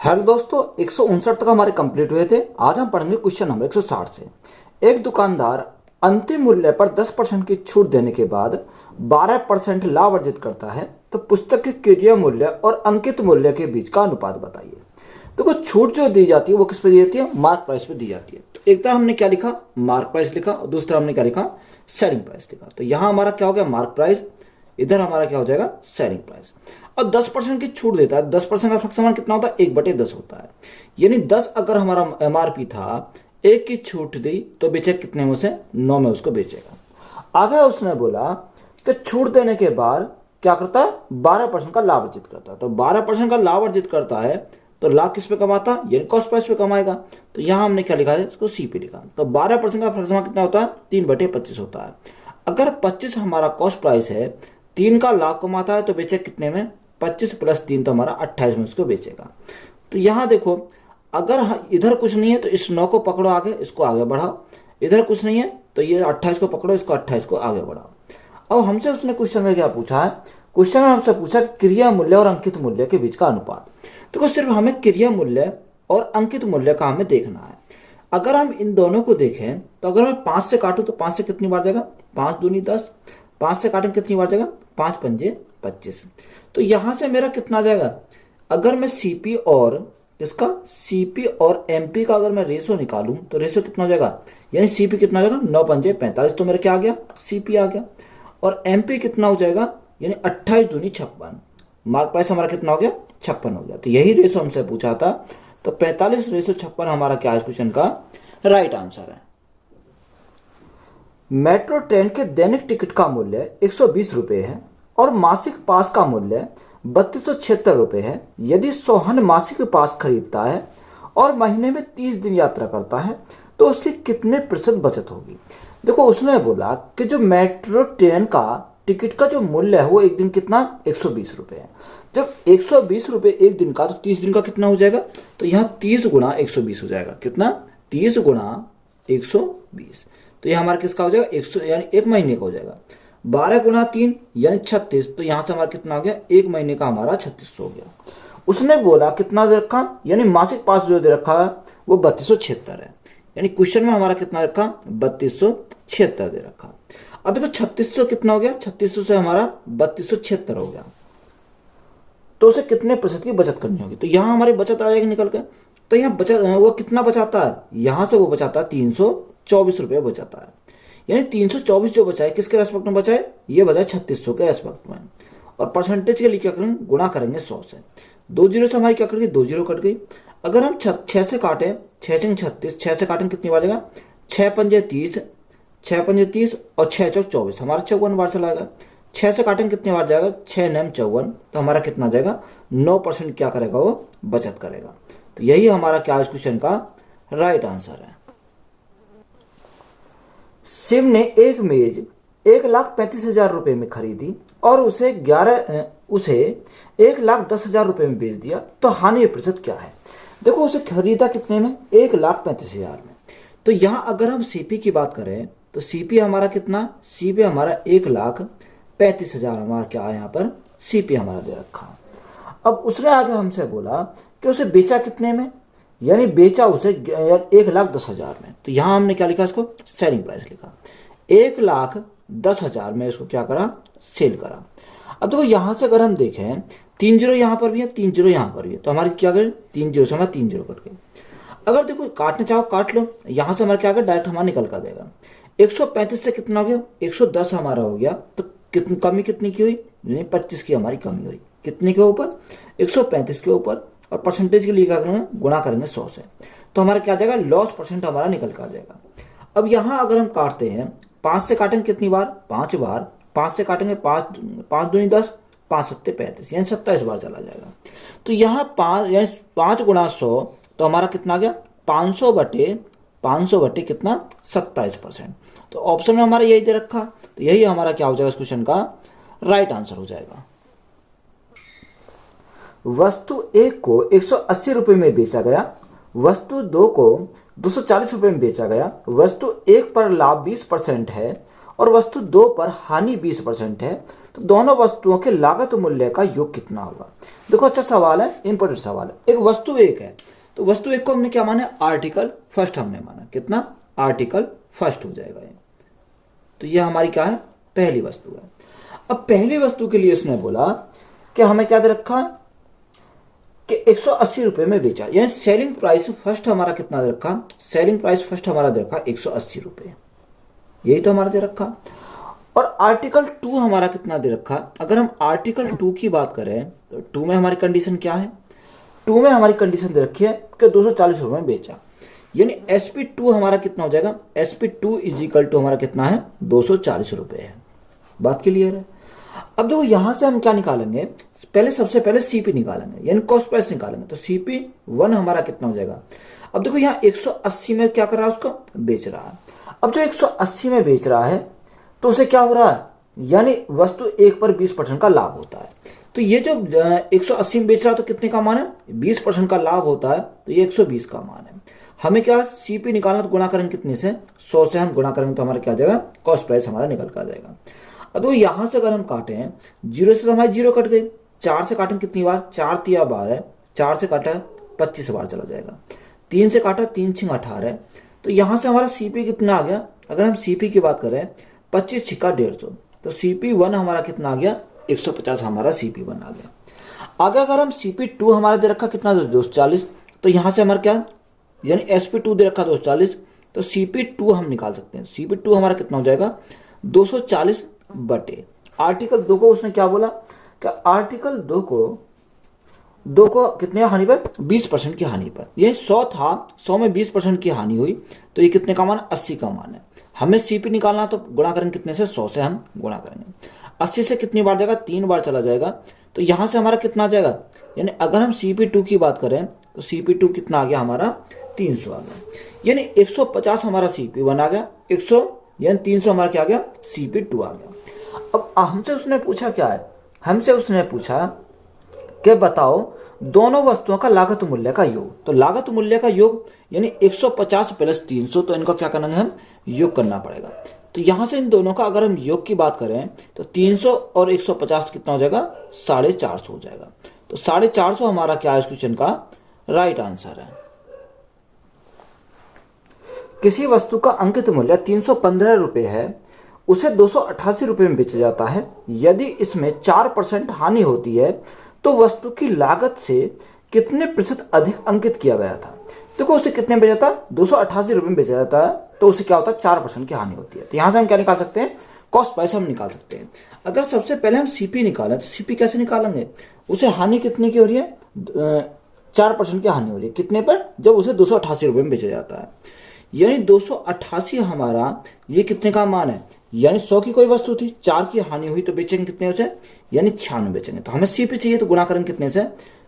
Hello दोस्तों, 159 तक हमारे कंप्लीट हुए थे। आज हम पढ़ेंगे क्वेश्चन नंबर 160 से। एक दुकानदार अंतिम मूल्य पर 10% की छूट देने के बाद 12% लाभ अर्जित करता है, तो पुस्तक के क्रय मूल्य और अंकित मूल्य के बीच का अनुपात बताइए। देखो, छूट जो दी जाती है वो किस पे दी जाती है? मार्क प्राइस पे दी जाती है। तो एक तरह हमने क्या लिखा? मार्क प्राइस लिखा, और दूसरा हमने क्या लिखा? सेलिंग प्राइस लिखा। तो यहां हमारा क्या हो गया? Mark price. इधर हमारा क्या हो जाएगा? Selling price. और 10% की छूट देता है। 10% का फ्रैक्शन कितना होता है? 1/10 होता है। यानी 10 अगर हमारा एमआरपी था, एक की छूट दी तो बेचे कितने में? से 9 में उसको बेचेगा। आगे उसने बोला कि छूट देने के बाद क्या करता है? 12% का लाभ अर्जित करता है। तो 12% का लाभ अर्जित करता है तो लाभ किस पे कमाता है? यानी कॉस्ट प्राइस पे कमाएगा। तो यहां हमने क्या लिखा है? इसको सी पे लिखा। तो 12% का फ्रैक्शन कितना होता है? 3/25 होता है। अगर 25 हमारा कॉस्ट प्राइस है, 3 का लाभ कमाता है, तो बेचे कितने में? 25 + 3 तो हमारा 28 में उसको बेचेगा। तो यहां देखो, अगर इधर कुछ नहीं है तो इस 9 को पकड़ो आगे, इसको आगे बढ़ाओ। इधर कुछ नहीं है तो ये 28 को पकड़ो, इसको 28 को आगे बढ़ाओ। अब हमसे उसने क्वेश्चन में क्या पूछा है? क्वेश्चन में हमसे पूछा क्रिया मूल्य और अंकित मूल्य के बीच का अनुपात। देखो, सिर्फ हमें क्रिया मूल्य और अंकित मूल्य का हमें देखना है। अगर हम इन दोनों को देखें तो अगर मैं 5 से काटूं तो 5 से कितनी बार जाएगा? 5 दूनी 10। 5 से काटें कितनी बार जाएगा? 5 पंजे 25। तो यहां से मेरा कितना जाएगा? अगर मैं सीपी और इसका सीपी और एमपी का अगर मैं रेशो निकालूं तो रेशो कितना हो जाएगा? यानी सीपी कितना हो जाएगा? 9 पंजे 45। तो मेरा क्या आ गया? सीपी आ गया। और एमपी कितना हो जाएगा? यानी 28 दूनी 56। मार्क प्राइस हमारा कितना हो गया? 56 हो गया। तो यही रेशो हमसे पूछा था। तो 45:56 हमारा क्या है? क्वेश्चन का राइट आंसर है। मेट्रो ट्रेन के दैनिक टिकट का मूल्य 120 रुपये है और मासिक पास का मूल्य 3276 रुपये है। यदि सोहन मासिक पास खरीदता है और महीने में 30 दिन यात्रा करता है तो उसकी कितने प्रतिशत बचत होगी? देखो, उसने बोला कि जो मेट्रो ट्रेन का टिकट का जो मूल्य है वो एक दिन कितना? 120 रुपये है। जब 120 रुपये एक दिन का, तो 30 दिन का कितना हो जाएगा? तो यहाँ 30 गुणा 120 हो जाएगा। कितना? 30 गुणा 120। तो ये हमारा किसका हो जाएगा? 100, यानी एक महीने का हो जाएगा। 12 गुणा 3 यानी 36। तो यहां से हमारा कितना हो गया? एक महीने का हमारा 3600 हो गया। उसने बोला कितना दे रखा? यानी मासिक पास जो दे रखा है वो 3276 है। यानी क्वेश्चन में हमारा कितना रखा? 3276 दे रखा। अब देखो, 3600 कितना हो गया? 3600 से हमारा 3276 हो गया। तो उसे कितने प्रतिशत की बचत करनी होगी? तो यहाँ हमारी बचत आ जाएगी निकल के। तो यहाँ बचत वो कितना बचाता है? यहाँ से वो बचाता है 324 रुपये बचाता है। यानी 324 जो बचा है किसके रेस्पेक्ट में बचा है? ये बचा है 3600 के रेस्पेक्ट में। और परसेंटेज के लिए क्या करेंगे? गुणा करेंगे 100 से। 2 जीरो से हमारी क्या कट गई? 2 जीरो कट गई। अगर हम 6 से काटें, 6 छंग 36, 6 से काटें कितनी बार जाएगा? 6 पंजे 30, 6 पंजे 30 और 6 चौक 24, हमारा 54 बार चला जाएगा। 6 से काटेंगे कितनी बार जाएगा? 6 नम 54। तो हमारा कितना जाएगा? 9% क्या करेगा? वो बचत करेगा। तो यही हमारा क्या इस क्वेश्चन का राइट आंसर है। शिव ने एक मेज 1,35,000 रुपए में खरीदी और उसे 1,10,000 रुपए में बेच दिया, तो हानि प्रतिशत क्या है? देखो, उसे खरीदा कितने में? 1,35,000 में। तो यहां अगर हम सीपी की बात करें तो सीपी हमारा कितना? सीपी हमारा 1,35,000 हमारा क्या है? यहाँ पर सीपी हमारा दे रखा। अब उसने आगे हमसे बोला कि उसे बेचा कितने में? यानी बेचा उसे 1,10,000 में। तो यहां हमने क्या लिखा? इसको सेलिंग प्राइस लिखा। 1,10,000 में इसको क्या करा? सेल करा। अब देखो, यहां से अगर हम देखें 3 जीरो यहां पर भी है, 3 जीरो यहां पर भी है, तो हमारी क्या करें? 3 जीरो से हमारा 3 जीरो कट गए। अगर देखो काटना चाहो काट लो, यहां से हमारा क्या कर डायरेक्ट हमारा निकल कर देगा। 135 से कितना हो गया? 110 हमारा हो गया। तो कितनी कमी कितनी की हुई? 25 की हमारी कमी हुई। कितने के ऊपर? 135 के ऊपर। और परसेंटेज के लिए क्या करेंगे? गुणा करेंगे 100 से। तो हमारा क्या जाएगा? लॉस परसेंट हमारा निकल कर आ जाएगा। अब यहां अगर हम काटते हैं, 5 से काटेंगे कितनी बार? 5 बार। 5 से काटेंगे 5 दूनी 10, 5 सत्ते 35, यानी 27 बार चला जाएगा। तो यहाँ 5 गुणा 100, तो हमारा कितना आ गया? 500 बटे कितना? 27%। तो ऑप्शन में हमारा यही दे रखा। तो यही हमारा क्या हो जाएगा? इस क्वेश्चन का राइट आंसर हो जाएगा। वस्तु 1 को 180 रुपये में बेचा गया, वस्तु 2 को 240 रुपये में बेचा गया। वस्तु 1 पर लाभ 20% है और वस्तु 2 पर हानि 20% है, तो दोनों वस्तुओं के लागत मूल्य का योग कितना होगा। देखो अच्छा सवाल है, इंपॉर्टेंट सवाल है। एक वस्तु एक है, तो वस्तु एक को हमने क्या माना, आर्टिकल फर्स्ट हमने माना, कितना, आर्टिकल फर्स्ट हो जाएगा ये। तो ये हमारी क्या है, पहली वस्तु है। अब पहली वस्तु के लिए उसने बोला कि हमें क्या दे रखा कि 180 रुपए में बेचा, यानी सेलिंग प्राइस फर्स्ट हमारा कितना दे रखा, सेलिंग प्राइस फर्स्ट हमारा दे रखा 180 रुपए, यही तो हमारा दे रखा। और आर्टिकल 2 हमारा कितना दे रखा। अगर हम आर्टिकल 2 की बात करें तो 2 में हमारी कंडीशन क्या है, 2 में हमारी कंडीशन दे रखी है कि 240 रुपए में बेचा, यानी SP2 हमारा कितना हो जाएगा, SP2 इज इक्वल टू हमारा कितना है, 240 रुपए है। बात क्लियर है। अब देखो यहां से हम क्या निकालेंगे, पहले सबसे पहले सीपी निकालेंगे, यानी कॉस्ट प्राइस निकालेंगे। तो CP1 हमारा कितना हो जाएगा। अब देखो यहाँ 180 में क्या कर रहा है, उसको बेच रहा है। अब जो 180 में बेच रहा है तो उसे क्या हो रहा है, यानी वस्तु एक पर 20% का लाभ होता है। तो ये जो 180 में बेच रहा है तो कितने का मान है, 20% का लाभ होता है, तो ये 120 का मान है। हमें क्या सीपी निकालना, तो गुणा करेंगे कितने से, 100 से हम गुणा करेंगे तो हमारा क्या आ जाएगा, कॉस्ट प्राइस हमारा निकल कर आ जाएगा। अब वो यहां से अगर हम काटे हैं 0 से, तो हमारी 0 कट गई, 4 से काटेंगे कितनी बार, 4 तिया 12, 4 से काटा 25 बार चला जाएगा, 3 से काटा 3 छिंग 18, तो यहां से हमारा सीपी कितना आ गया। अगर हम सीपी की बात करें 25 छिक्का 150, तो CP1 हमारा कितना आ गया, 150 हमारा CP1 आ गया। आगे अगर हम CP2 हमारा दे रखा कितना, 240, तो यहां से हमारा क्या, यानी SP2 दे रखा 240, तो CP2 हम निकाल सकते हैं। CP2 हमारा कितना हो जाएगा, 240 बटे आर्टिकल 2 को उसने क्या बोला कि आर्टिकल 2 को कितने हानि पर, 20% की हानि पर। ये 100 था, 100 में 20% की हानि हुई, तो ये कितने का मान, 80 का मान है। हमें सीपी निकालना, तो गुणा करेंगे कितने से, 100 से हम गुणा करेंगे। 80 से कितनी बार जाएगा, 3 बार चला जाएगा, तो यहां से हमारा कितना आ जाएगा, यानी अगर हम CP2 की बात करें तो CP2 कितना आ गया हमारा, 300 आ गया, यानी 150 हमारा CP1 आ गया, 100 यानी 300 हमारा क्या आ गया, CP2 आ गया। अब हमसे उसने पूछा क्या है, हमसे उसने पूछा कि बताओ दोनों वस्तुओं का लागत मूल्य का योग। तो लागत मूल्य का योग यानी 150 प्लस 300, तो इनका क्या करना है, हम योग करना पड़ेगा। तो यहां से इन दोनों का अगर हम योग की बात करें तो 300 और 150 कितना हो जाएगा, 450 हो जाएगा। तो 450 हमारा क्या है इस क्वेश्चन का राइट आंसर है। किसी वस्तु का अंकित मूल्य 315 रुपए है, उसे 288 रुपए में बेचा जाता है। यदि इसमें 4% हानि होती है तो वस्तु की लागत से कितने प्रतिशत अधिक अंकित किया गया था। देखो उसे कितने में बेचा था, 288 रुपए में बेचा जाता है, तो उसे क्या होता है, 4% की हानि होती है। तो यहां से हम क्या निकाल सकते हैं, कॉस्ट प्राइस हम निकाल सकते हैं। अगर सबसे पहले हम सीपी निकालें तो सीपी कैसे निकालेंगे, उसे हानि कितने की हो रही है, 4% की हानि हो रही है, कितने पर, जब उसे 288 रुपए में बेचा जाता है। यानी 288 हमारा ये कितने का मान है, यानी 100 की कोई वस्तु थी, 4 की हानि हुई, तो बेचेंगे कितने उसे, यानी 96 बेचेंगे। तो हमें सीपी चाहिए, तो गुणा करेंगे कितने से,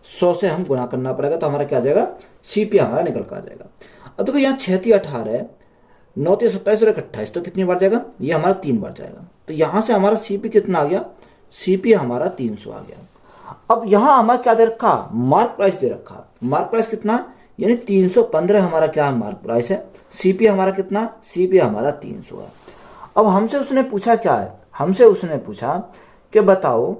100 से हम गुणा करना पड़ेगा, तो हमारा क्या आ जाएगा, सीपी हमारा निकल कर आ जाएगा। अब देखो यहाँ 6 × 18 है, 9 × 27 और 28, तो कितनी बार जाएगा, ये हमारा 3 बार जाएगा। तो यहां से हमारा सीपी कितना आ गया, सीपी हमारा 300 आ गया। अब यहां हमारा क्या दे रखा, मार्क प्राइस दे रखा, मार्क प्राइस कितना, यानी 315 हमारा क्या है, मार्क प्राइस है। सीपी हमारा कितना, सीपी हमारा 300 है। अब हमसे उसने पूछा क्या है, हमसे उसने पूछा कि बताओ,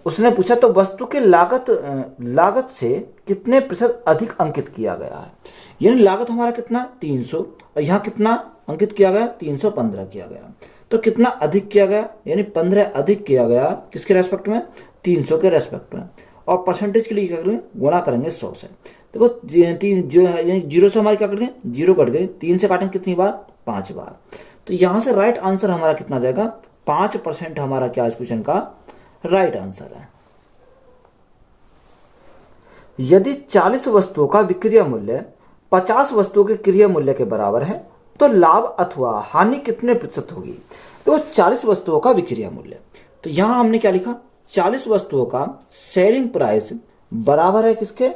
उसने पूछा तो वस्तु के लागत से कितने प्रतिशत अधिक अंकित किया गया है। यानी लागत हमारा कितना, 300, और यहाँ कितना अंकित किया गया, 315 किया गया। तो कितना अधिक किया गया, यानी 15 अधिक किया गया, किसके रेस्पेक्ट में, 300 के रेस्पेक्ट में। और परसेंटेज के लिए क्या करेंगे, गुणा करेंगे 100 से। देखो जीरो से हमारे क्या कट गए, 0 कट गए, 3 से काटेंगे कितनी बार, 5 बार। तो यहां से राइट आंसर हमारा कितना जाएगा, 5% हमारा क्या इस क्वेश्चन का राइट आंसर है। यदि 40 वस्तुओं का विक्रय मूल्य 50 वस्तुओं के क्रय मूल्य के बराबर है तो लाभ अथवा हानि कितने प्रतिशत होगी। तो 40 वस्तुओं का विक्रय मूल्य, तो यहां हमने क्या लिखा, 40 वस्तुओं का सेलिंग प्राइस बराबर है किसके,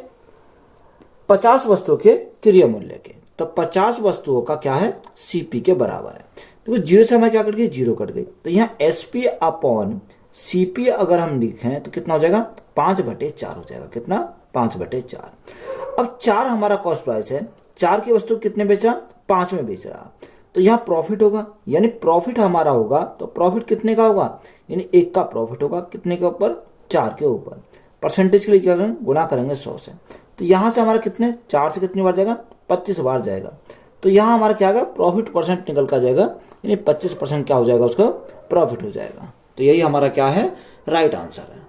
50 वस्तुओं के क्रय मूल्य के। तो 50 वस्तुओं का क्या है, सीपी के बराबर है। तो 0 से हमें क्या कट गई, 0 कट गई। तो यहाँ एसपी अपॉन सीपी अगर हम लिखें तो कितना हो जाएगा, 5/4 हो जाएगा। कितना, 5/4। अब 4 हमारा कॉस्ट प्राइस है, 4 की वस्तु कितने बेच रहा, 5 में बेच रहा। तो यहाँ प्रॉफिट होगा, यानी प्रॉफिट हमारा होगा तो प्रॉफिट कितने का होगा, यानी 1 का प्रॉफिट होगा कितने के ऊपर, 4 के ऊपर। परसेंटेज के लिए क्या करेंगे, गुणा करेंगे 100 से। तो यहाँ से हमारा कितने, 4 से कितनी बार जाएगा, 25 बार जाएगा। तो यहाँ हमारा क्या आएगा, प्रॉफिट परसेंट निकल कर जाएगा, यानी 25% क्या हो जाएगा, उसका प्रॉफिट हो जाएगा। तो यही हमारा क्या है, राइट आंसर है।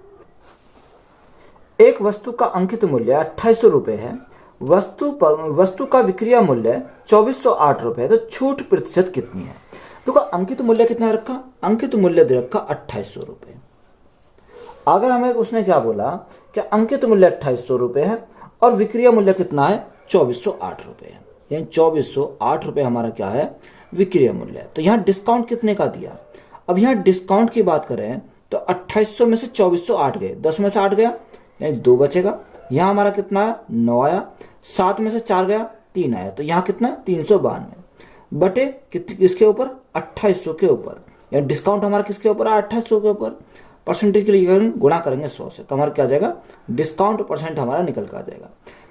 एक वस्तु का अंकित मूल्य 2800 रुपये है, वस्तु का विक्रय मूल्य 2408 रुपये है, तो छूट प्रतिशत कितनी है। देखो अंकित मूल्य कितना रखा, अंकित मूल्य दे रखा 2800 रुपये। अगर हमें उसने क्या बोला कि अंकित मूल्य 2800 रुपये है और विक्रय मूल्य कितना है, 2408 रुपये है, यानी 2408 रुपये हमारा क्या है, विक्रय मूल्य है। तो यहाँ डिस्काउंट कितने का दिया, अब यहाँ डिस्काउंट की बात करें तो 2800 में से 2408 गए, 10 में से 8 गया, यानी 2 बचेगा। यहाँ हमारा कितना है, 9 आया, 7 में से 4 गया, 3 आया, तो यहाँ कितना, 392 बटे किसके ऊपर, 2800 के ऊपर, यानी डिस्काउंट हमारा किसके ऊपर है, 2800 के ऊपर। परसेंटेज के लिए गुणा करेंगे 100 से, तो हमारा क्या जाएगा, डिस्काउंट परसेंट हमारा निकल कर आ जाएगा।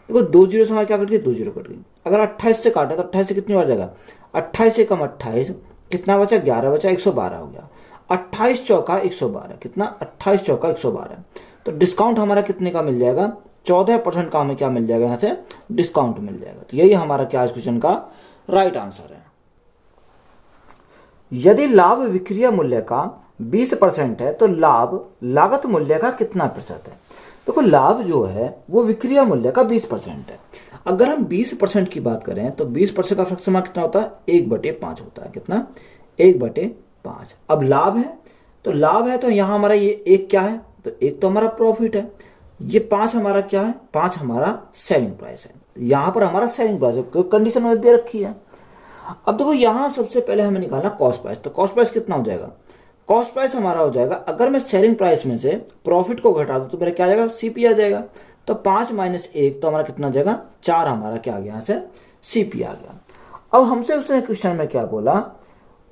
देखो 2 जीरो से हमारा क्या कट गई, 2 जीरो कट गई। अगर 28 से काटे तो 28 से कितनी बार जाएगा, 28 से कम 28, कितना बचा, 11 बचा, 112 हो गया। 28 चौका 112, कितना, 28 चौका 112। तो डिस्काउंट हमारा कितने का मिल जाएगा, 14% का हमें क्या मिल जाएगा, यहाँ से डिस्काउंट मिल जाएगा। तो यही हमारा क्या इस क्वेश्चन का राइट आंसर है। यदि लाभ विक्रय मूल्य का 20% है तो लाभ लागत मूल्य का कितना प्रतिशत है। देखो लाभ जो है वो विक्रय मूल्य का 20% है। अगर हम 20% की बात करें तो 20% का फ्रैक्शन कितना होता है, 1/5 होता है, कितना, 1/5। अब लाभ है तो लाभ है, तो यहाँ हमारा ये 1 क्या है, तो 1 तो हमारा प्रॉफिट है, ये 5 हमारा क्या है, 5 हमारा सेलिंग प्राइस है। यहाँ पर हमारा सेलिंग प्राइस है, कंडीशन दे रखी है। अब देखो यहाँ सबसे पहले हमें निकालना कॉस्ट प्राइस, तो कॉस्ट प्राइस कितना हो जाएगा, कॉस्ट प्राइस हमारा हो जाएगा, अगर मैं सेलिंग प्राइस में से प्रॉफिट को घटा दूं तो मेरा क्या आ जाएगा, सीपी आ जाएगा। तो 5 - 1 तो हमारा कितना जाएगा, 4 हमारा क्या आ गया, यहाँ से सीपी आ गया। अब हमसे उसने क्वेश्चन में क्या बोला,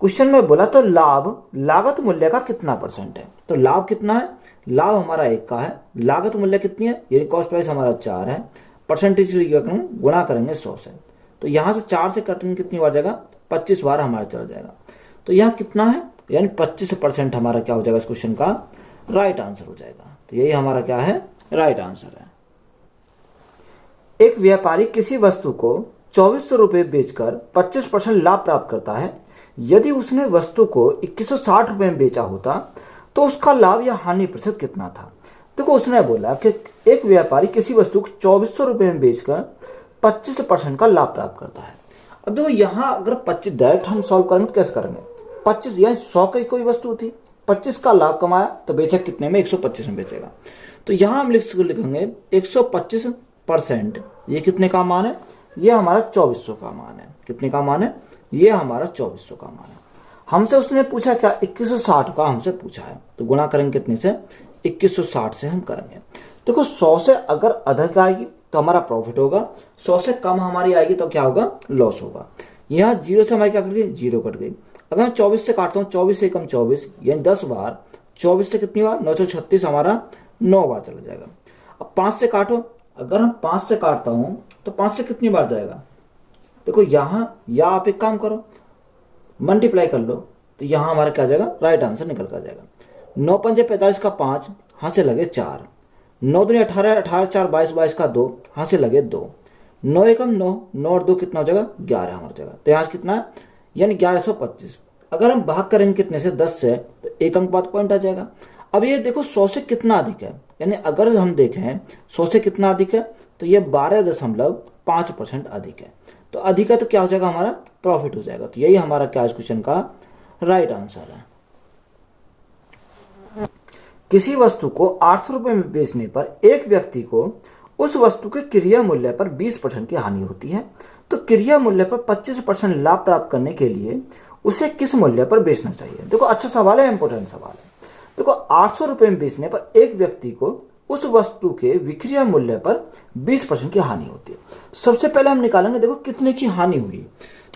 क्वेश्चन में बोला तो लाभ लागत मूल्य का कितना % है। तो लाभ कितना है, लाभ हमारा 1 का है, लागत मूल्य कितनी है, यानी कॉस्ट प्राइस हमारा 4 है, परसेंटेज गुणा करेंगे 100 से। तो यहाँ से 4 से कटेंगे कितनी बार जाएगा, 25 बार हमारा चला जाएगा। तो यहाँ कितना है, यानी 25% हमारा क्या हो जाएगा, इस क्वेश्चन का राइट आंसर हो जाएगा। तो यही हमारा क्या है, राइट आंसर है। एक व्यापारी किसी वस्तु को 2400 रुपये बेचकर 25% लाभ प्राप्त करता है। यदि उसने वस्तु को 2160 रुपये में बेचा होता तो उसका लाभ या हानि प्रतिशत कितना था। देखो उसने बोला कि एक व्यापारी किसी वस्तु को 2400 रुपये में बेचकर 25% का लाभ प्राप्त करता है। अब देखो यहाँ अगर 25 डायरेक्ट हम सॉल्व करेंगे तो कैसे करेंगे, 25 यानी 100 की कोई वस्तु थी, 25 का लाभ कमाया तो बेचा कितने में, 125 में बेचेगा। तो यहाँ हम लिखेंगे 125%, ये कितने का मान है, ये हमारा 2400 का मान है। कितने का मान है, ये हमारा 2400 का मान है। हमसे उसने पूछा क्या, 2160 का हमसे पूछा है, तो गुणा करेंगे कितने से, 2160 से हम करेंगे। देखो 100 से अगर अधिक आएगी तो हमारा प्रॉफिट होगा, 100 से कम हमारी आएगी तो क्या होगा, लॉस होगा। यहाँ 0 से हमारी क्या कट गई, 0 कट गई। अगर मैं 24 से काटता हूँ, 24 से कम 24, यानी 10 बार, 24 से कितनी बार, 936 हमारा 9 बार चला जाएगा। अब 5 से काटो, अगर हम 5 से काटता हूँ तो 5 से कितनी बार जाएगा, देखो यहाँ, या आप एक काम करो मल्टीप्लाई कर लो, तो यहाँ हमारा क्या जाएगा, राइट आंसर निकल कर जाएगा। 9 पंजे 45 का 5, हाँ से लगे 4, 9 दूनी 18, 18 4 22, 22 का 2, हाँ से लगे 2, 9 एकम 9, 9 और 2 कितना हो जाएगा, 11 हमारा जाएगा। तो यहाँ से कितना है, यानी 1125। अगर हम भाग करेंगे कितने से, 10 से, तो एक अंक बाद पॉइंट आ जाएगा। अब ये देखो 100 से कितना अधिक है, यानी अगर हम देखें 100 से कितना अधिक है, तो ये 12.5% अधिक है। तो अधिक है तो क्या हो जाएगा, हमारा प्रॉफिट हो जाएगा। तो यही हमारा क्या इस क्वेश्चन का राइट आंसर है। किसी वस्तु को 800 रुपये में बेचने पर एक व्यक्ति को उस वस्तु के क्रय मूल्य पर 20% की हानि होती है, तो क्रय मूल्य पर 25% लाभ प्राप्त करने के लिए उसे किस मूल्य पर बेचना चाहिए। देखो अच्छा सवाल है, इंपॉर्टेंट सवाल है। देखो 800 रुपये में बेचने पर एक व्यक्ति को उस वस्तु के विक्रय मूल्य पर 20% की हानि होती है। सबसे पहले हम निकालेंगे, देखो कितने की हानि हुई,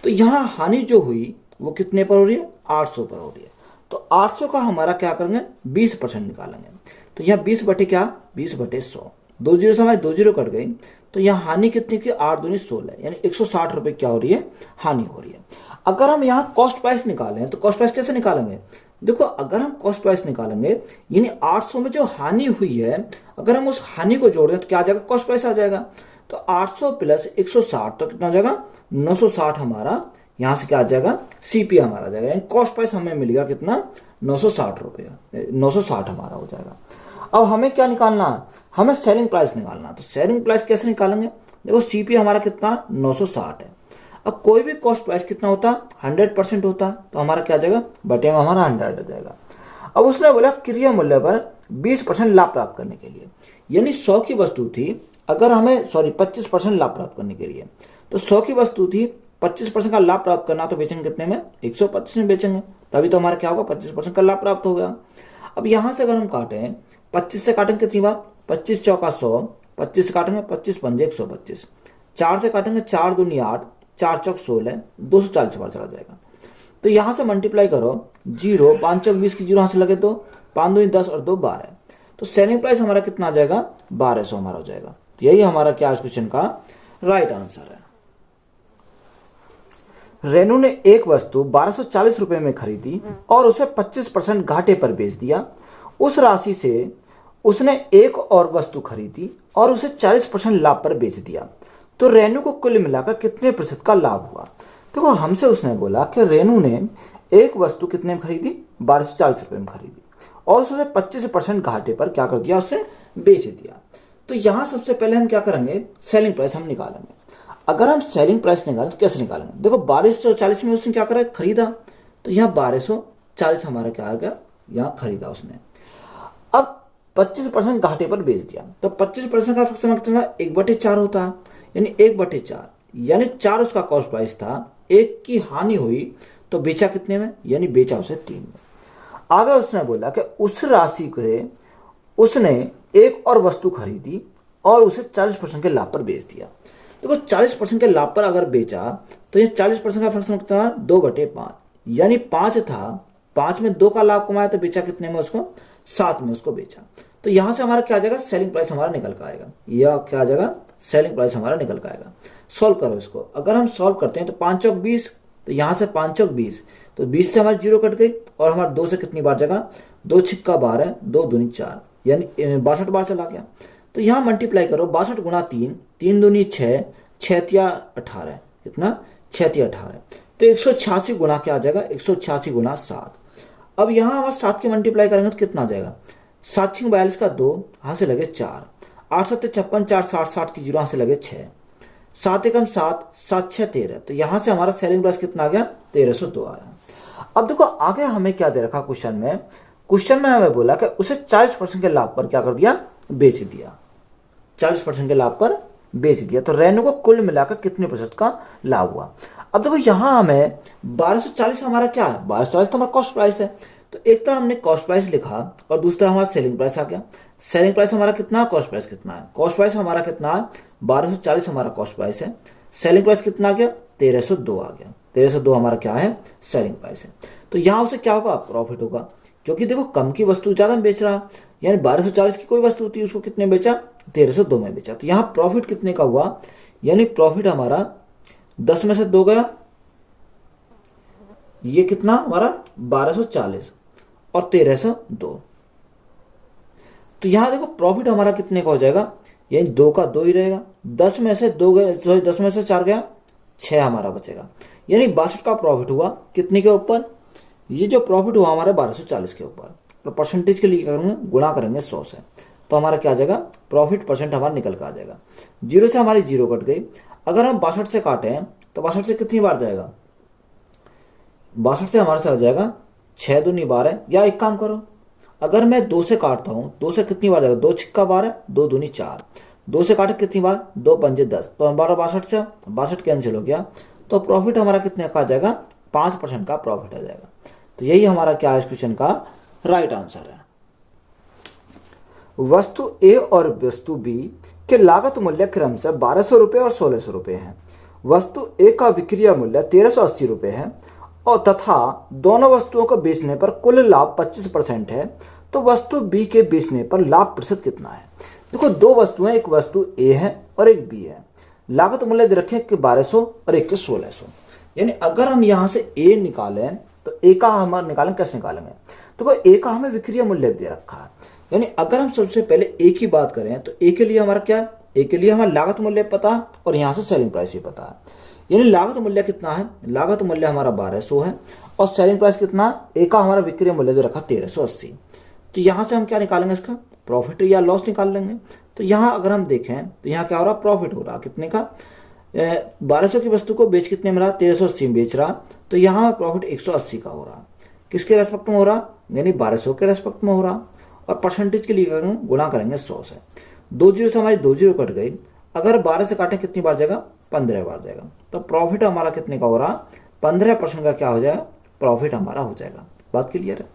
तो यहाँ हानि जो हुई वो कितने पर हो रही है, 800 पर हो रही है। तो 800 का हमारा क्या करेंगे, 20% निकालेंगे। तो यहाँ 20 बटे क्या, 20/100, दो जीरो से हमारी दो जीरो कट गई, तो यहाँ हानि कितनी की 8 दूनी 16, यानी 160 रुपए क्या हो रही है, हानि हो रही है। अगर हम यहाँ कॉस्ट प्राइस निकालें तो कॉस्ट प्राइस कैसे निकालेंगे, देखो अगर हम कॉस्ट प्राइस निकालेंगे यानी 800 में जो हानि हुई है, अगर हम उस हानि को जोड़ दें तो क्या आ जाएगा, कॉस्ट प्राइस आ जाएगा। तो 800 प्लस 160 तो कितना हो जाएगा, 960 हमारा यहाँ से क्या आ जाएगा, सीपी हमारा आ जाएगा, यानी कॉस्ट प्राइस हमें मिलेगा कितना, 960 रुपये, 960 हमारा हो जाएगा। अब हमें क्या निकालना है, हमें सेलिंग प्राइस निकालना है। तो सेलिंग प्राइस कैसे निकालेंगे, देखो सीपी हमारा कितना 960 है। अब कोई भी कॉस्ट प्राइस कितना होता है, 100% होता है, तो हमारा क्या आ जाएगा, बटे में हमारा 100 आ जाएगा। अब उसने बोला क्रय मूल्य पर 20% लाभ प्राप्त करने के लिए, यानी 100 की वस्तु थी, अगर हमें 25% लाभ प्राप्त करने के लिए, तो 100 की वस्तु थी, 25% का लाभ प्राप्त करना, तो बेचेंगे कितने में, 125 में बेचेंगे, तभी तो हमारा क्या होगा, 25% का लाभ प्राप्त होगा। अब यहां से अगर हम काटें, 25 से काटेंगे कितनी बार, 25 चौका 100, 25 से काटेंगे 25 पंजे 125, 4 से काटेंगे 4 दूनी 8, 4 चौक 16, 240 बार चला जाएगा। तो यहां से मल्टीप्लाई करो, 0 5 चौक 20 की 0 यहां से लगे तो 5 दूनी 10 और 2 12, तो सेलिंग प्राइस हमारा कितना आ जाएगा, 1200 हमारा हो जाएगा। तो यही हमारा क्या इस क्वेश्चन का राइट आंसर है। रेनू ने एक वस्तु 1240 रुपए में खरीदी और उसे 25% घाटे पर बेच दिया। उस राशि से उसने एक और वस्तु खरीदी और उसे 40% लाभ पर बेच दिया, तो रेनू को कुल मिलाकर कितने प्रतिशत का लाभ हुआ। देखो हमसे उसने बोला कि रेनू ने एक वस्तु कितने में खरीदी, 1240 रुपए में खरीदी और उसे 25% घाटे पर क्या कर दिया, उसने बेच दिया। तो यहां सबसे पहले हम क्या करेंगे, सेलिंग प्राइस हम निकालेंगे। अगर हम सेलिंग प्राइस निकालें तो कैसे निकालेंगे, देखो 1240 में उसने क्या करा, खरीदा, तो यहाँ 1240 हमारा क्या आ गया, यहाँ खरीदा उसने। अब 25% घाटे पर बेच दिया, तो 25% का फ्रैक्शन कितना, 1/4 होता है, यानी 1/4, यानी 4 उसका कॉस्ट प्राइस था, 1 की हानि हुई तो बेचा कितने में, यानी बेचा उसे 3 में। आगे उसने बोला कि उस राशि के उसने एक और वस्तु खरीदी और उसे 40% के लाभ पर बेच दिया। देखो 40% के लाभ पर अगर बेचा तो ये 40% का फ्रैक्शन कितना है, 2/5, यानी 5 था, 5 में 2 का लाभ कमाया तो बेचा कितने में उसको, 7 में उसको बेचा। तो यहां से हमारा क्या आ जाएगा, सेलिंग प्राइस हमारा निकल कर आएगा, यह क्या आ जाएगा, सेलिंग प्राइस हमारा निकल कर आएगा। सॉल्व करो इसको, अगर हम सॉल्व करते हैं तो 5 चौक 20, तो यहां से 5 चौक 20, तो 20 से हमारी 0 कट गई और हमारा 2 से कितनी बार जगह, 2 छिक्का 12, 2 दूनी 4, यानी 62 बार चला गया। तो यहाँ मल्टीप्लाई करो, 62 गुना 3, 3 दूनी 6, 6 तिया 18, कितना, 6 तिया 18, तो 186 गुना क्या आ जाएगा, 186 गुना 7। अब यहाँ हमारा 7 की मल्टीप्लाई करेंगे तो कितना आ जाएगा, 7 6 42 का 2, यहाँ से लगे 4, 8 7 56, 4 60 60 की 0 यहाँ से लगे 6, 7 एकम 7, 7 6 13, तो यहाँ से हमारा सेलिंग प्राइस कितना आ गया, 1302 आया। अब देखो आगे हमें क्या दे रखा क्वेश्चन में, क्वेश्चन में हमें बोला कि उसे 40% के लाभ पर क्या कर दिया, बेच दिया, 40% के लाभ पर बेच दिया, तो रेनू को कुल मिलाकर कितने प्रतिशत का लाभ हुआ। अब देखो यहां हमें 1240 हमारा क्या है, 1240 तो हमारा कॉस्ट प्राइस है, तो एक तरह हमने कॉस्ट प्राइस लिखा और दूसरा हमारा सेलिंग प्राइस आ गया। सेलिंग प्राइस हमारा कितना है, कॉस्ट प्राइस कितना है, कॉस्ट प्राइस हमारा कितना है, 1240 हमारा कॉस्ट प्राइस है, सेलिंग प्राइस कितना आ गया, 1302 आ गया, 1302 हमारा क्या है, सेलिंग प्राइस है। तो यहां उसे क्या होगा, प्रॉफिट होगा, क्योंकि देखो कम की वस्तु ज्यादा में बेच रहा, यानी 1240 की कोई वस्तु थी उसको कितने बेचा, 1302 में बेचा, तो यहाँ प्रॉफिट कितने का हुआ, यानी प्रॉफिट हमारा 10 में से 2 गया, ये कितना हमारा 1240 और 1302, तो यहां देखो प्रॉफिट हमारा कितने का हो जाएगा, यानी 2 का 2 ही रहेगा, 10 में से 2 गए, 10 में से 4 गया, 6 हमारा बचेगा, यानी 62 का प्रॉफिट हुआ कितने के ऊपर, ये जो प्रॉफिट हुआ हमारे 1240 के ऊपर। तो परसेंटेज के लिए क्या करेंगे, गुणा करेंगे 100 से, तो हमारा क्या आ जाएगा, प्रॉफिट परसेंट हमारा निकल कर आ जाएगा। 0 से हमारी 0 कट गई, अगर हम 62 से काटे हैं तो 62 से कितनी बार जाएगा, 62 से हमारा चला जाएगा 6 दूनी 12, या एक काम करो, अगर मैं 2 से काटता हूं, 2 से कितनी बार जाएगा, 2 छिक्का 12, 2 दूनी 4, 2 से काटे कितनी बार, 2 पंजे 10, तो हमारा 62 से 62 कैंसिल हो गया, तो प्रॉफिट हमारा कितने का आ जाएगा, 5% का प्रॉफिट आ जाएगा। तो यही हमारा क्या है इस क्वेश्चन का राइट आंसर है। वस्तु ए और वस्तु बी के लागत मूल्य क्रम से 1200 रुपये और 1600 रुपये है। वस्तु ए का विक्रय मूल्य 1380 रुपये है और तथा दोनों वस्तुओं को बेचने पर कुल लाभ 25% है, तो वस्तु बी के बेचने पर लाभ प्रतिशत कितना है। देखो दो वस्तुएं, एक वस्तु ए है और एक बी है, लागत मूल्य दे रखे एक के 1200 और एक के 1600। यानी अगर हम यहाँ से ए निकालें तो ए का हम निकालें, कैसे निकालेंगे? देखो ए का हमें विक्रय मूल्य दे रखा है, यानी अगर हम सबसे पहले ए की बात करें तो ए के लिए हमारा क्या है, ए के लिए हमारा लागत मूल्य पता है और यहाँ से सेलिंग प्राइस भी पता है। यानी लागत मूल्य कितना है, लागत मूल्य हमारा 1200 है और सेलिंग प्राइस कितना है, ए का हमारा विक्रय मूल्य दे रखा 1380। तो यहाँ से हम क्या निकालेंगे, इसका प्रॉफिट या लॉस निकाल लेंगे। तो यहाँ अगर हम देखें तो यहाँ क्या हो रहा, प्रॉफिट हो रहा कितने का, 1200 की वस्तु को बेच कितने में रहा, 1380 में बेच रहा, तो यहाँ प्रॉफिट 180 का हो रहा। किसके रेस्पेक्ट में हो रहा, यानी 1200 के रेस्पेक्ट में हो रहा। और परसेंटेज के लिए करेंगे, गुणा करेंगे 100 से, 2 जीरो से हमारी 2 जीरो कट गई। अगर 12 से काटें कितनी बार जाएगा, 15 बार जाएगा। तो प्रॉफिट हमारा कितने का हो रहा, 15% का क्या हो जाएगा, प्रॉफिट हमारा हो जाएगा। बात क्लियर है?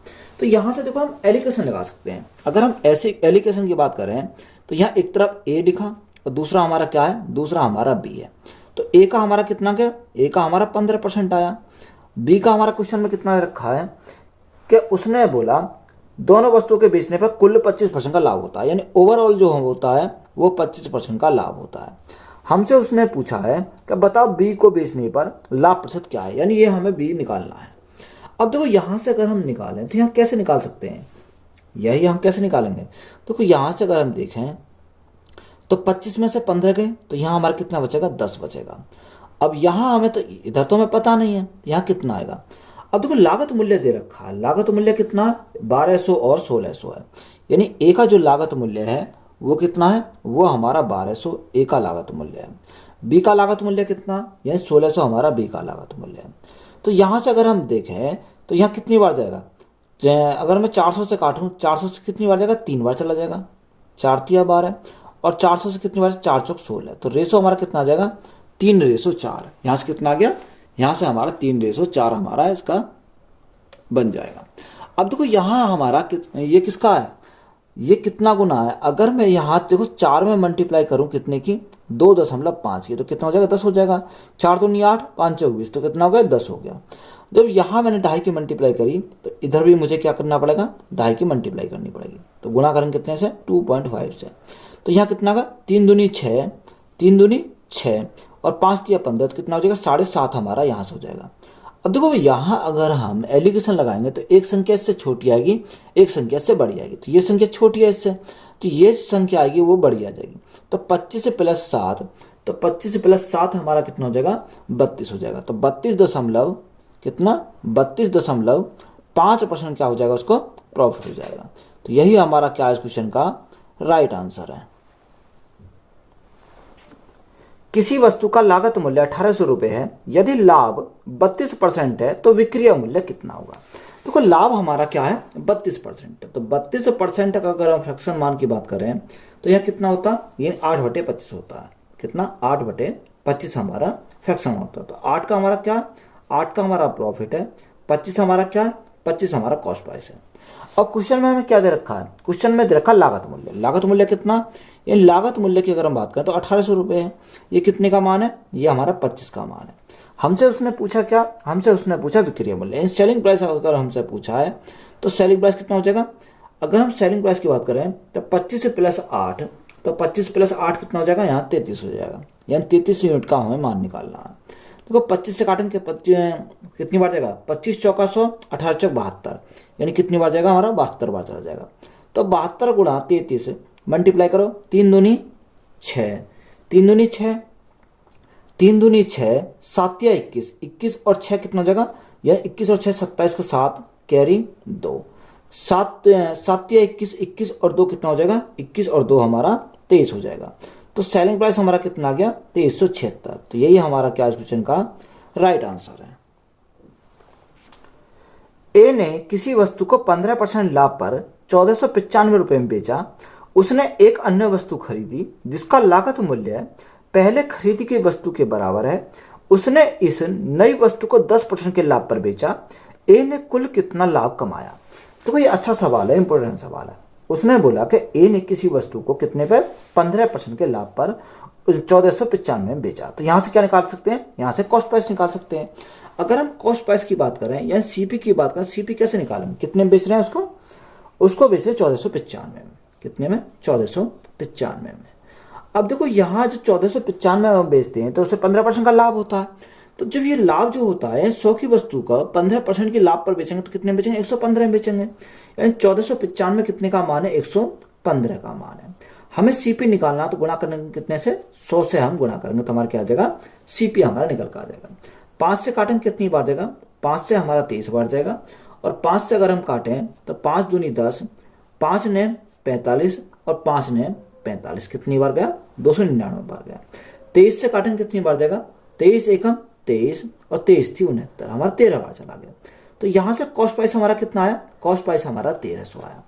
तो यहाँ से देखो हम एलिकेशन लगा सकते हैं। अगर हम ऐसे एलिकेशन की बात करें तो यहाँ एक तरफ ए लिखा और दूसरा हमारा क्या है, दूसरा हमारा बी है। तो ए का हमारा कितना क्या, ए का हमारा 15% आया। बी का हमारा क्वेश्चन में कितना रखा है कि उसने बोला दोनों वस्तुओं के बेचने पर कुल 25% का लाभ होता है, यानी ओवरऑल जो होता है वो 25% का लाभ होता है। हमसे उसने पूछा है कि बताओ बी को बेचने पर लाभ प्रतिशत क्या है, यानी ये हमें बी निकालना है। अब देखो यहाँ से अगर हम निकालें तो यहाँ कैसे निकाल सकते हैं, यही हम कैसे निकालेंगे। देखो यहाँ से अगर हम देखें तो 25 में से 15 गए तो यहाँ हमारा कितना बचेगा, 10 बचेगा। अब यहाँ हमें तो इधर तो हमें पता नहीं है यहाँ कितना आएगा। अब देखो लागत मूल्य दे रखा है, लागत मूल्य कितना, 1200 और 1600 है। यानी ए का जो लागत मूल्य है वो कितना है, वो हमारा 1200 ए का लागत मूल्य है। बी का लागत मूल्य कितना, यानी 1600 हमारा बी का लागत मूल्य है। तो यहाँ से अगर हम देखें तो यहाँ कितनी बार जाएगा, अगर मैं 400 से काटूँ, 400 से कितनी बार जाएगा, 3 बार चला जाएगा, 4 तिया 12 और 400 से कितनी बार, 4 चौक 16। तो रेशो हमारा कितना आ जाएगा, 3:4। यहाँ से कितना आ गया, यहाँ से हमारा 3:4 हमारा इसका बन जाएगा। अब देखो यहाँ हमारा ये किसका है, ये कितना गुना है। अगर मैं यहाँ देखो 4 में मल्टीप्लाई करूँ कितने की, 2.5 की, तो कितना हो जाएगा, 10 हो जाएगा। 4 दूनी 8, 5 चौक 20, तो कितना हो गया, 10 हो गया। जब यहाँ मैंने 2.5 की मल्टीप्लाई करी तो इधर भी मुझे क्या करना पड़ेगा, 2.5 की मल्टीप्लाई करनी पड़ेगी। तो गुणा करेंगे कितने से, 2.5 से। तो यहाँ कितना का, 3 दूनी 6, 3 दूनी 6 और 5 तिया 15, तो कितना हो जाएगा, 7.5 हमारा यहाँ से हो जाएगा। अब देखो यहाँ अगर हम एलिगेशन लगाएंगे तो एक संख्या इससे छोटी आएगी, एक संख्या इससे बड़ी आएगी। तो ये संख्या छोटी है इससे, तो ये संख्या आएगी वो बड़ी आ जाएगी। तो 25 प्लस 7, तो 25 प्लस 7 हमारा कितना हो जाएगा, 32 हो जाएगा। तो 32 दशमलव कितना, 32.5% क्या हो जाएगा, उसको प्रॉफिट हो जाएगा। तो यही हमारा क्या इस क्वेश्चन का राइट आंसर है। किसी वस्तु का लागत मूल्य 1800 रुपये है, यदि लाभ 32% है तो विक्रय मूल्य कितना होगा। देखो लाभ हमारा क्या है, 32%। तो 32% का अगर हम फ्रैक्शन मान की बात करें तो यह कितना होता, ये 8/25 होता है। कितना, 8/25 हमारा फ्रैक्शन होता है। तो 8 का हमारा क्या, 8 का हमारा प्रॉफिट है, 25 हमारा क्या है, 25 हमारा कॉस्ट प्राइस है। और क्वेश्चन में हमें क्या दे रखा है, क्वेश्चन में दे रखा है लागत मूल्य। लागत मूल्य कितना, ये लागत मूल्य की अगर हम बात करें तो 1800 रुपये है। ये कितने का मान है, ये हमारा 25 का मान है। हमसे उसने पूछा क्या, हमसे उसने पूछा विक्रय मूल्य। सेलिंग प्राइस अगर हमसे पूछा है तो सेलिंग प्राइस कितना हो जाएगा। अगर हम सेलिंग प्राइस की बात करें तो 25 प्लस 8, तो 25 प्लस 8 कितना हो जाएगा, यहाँ 33 हो जाएगा। यानी 33 यूनिट का हमें मान निकालना है। देखो 25 से काटेंगे कितनी बार जाएगा, 25 चौका 100, 18 चौक 72, यानी कितनी बार जाएगा हमारा, 72 बार चला जाएगा। तो 72 गुणा 33 मल्टीप्लाई करो, 3 दूनी 6, 3 दूनी 6, 3 दूनी 6, 7 या 21, 21 और 6 कितना हो जाएगा, यानी 21 और 6 27 का 7 कैरी 2, 7 या 21, 21 और 2 कितना हो जाएगा, 21 और 2 हमारा 23 हो जाएगा। तो सेलिंग प्राइस हमारा कितना आ गया, 2376। तो यही हमारा क्या इस क्वेश्चन का राइट आंसर है। ए ने किसी वस्तु को 15% लाभ पर 1495 रुपये में बेचा। उसने एक अन्य वस्तु खरीदी जिसका लागत मूल्य पहले खरीदी की वस्तु के बराबर है। उसने इस नई वस्तु को 10% के लाभ पर बेचा। ए ने कुल कितना लाभ कमाया। तो ये अच्छा सवाल है, इंपॉर्टेंट सवाल है। उसने बोला कि ए ने किसी वस्तु को कितने पर, 15% के लाभ पर 1495 में बेचा। तो यहां से क्या निकाल सकते हैं, यहां से कॉस्ट प्राइस निकाल सकते हैं। अगर हम कॉस्ट प्राइस की बात करें या सीपी की बात करें, सीपी कैसे निकालेंगे, कितने में बेच रहे हैं उसको बेच रहे हैं 1495 में। कितने में? 1495 में। अब देखो यहाँ जो 1495 में बेचते हैं तो उससे 15% का लाभ होता है। तो जब ये लाभ जो होता है 100 की वस्तु का 15% के लाभ पर बेचेंगे तो कितने बेचेंगे? 115 में बेचेंगे। यानी 1495 कितने का मान है? 115 का मान है। हमें सीपी निकालना तो गुणा करेंगे कितने से? 100 से हम गुणा करेंगे तो हमारा क्या आ जाएगा? सीपी हमारा निकल कर आ जाएगा। 5 से काटेंगे कितनी बार जाएगा? 5 से हमारा 23 बार जाएगा। और 5 से अगर हम काटें तो 5 दूनी 10, 5 ने 45 और 5 ने 45, कितनी बार गया? 299 बार गया। 23 से काटेंगे कितनी बार जाएगा? 23 एकम 23 और 23 थी 69, हमारा 13 बार चला गया। तो यहां से कॉस्ट प्राइस हमारा कितना आया? कॉस्ट प्राइस हमारा 1300 आया।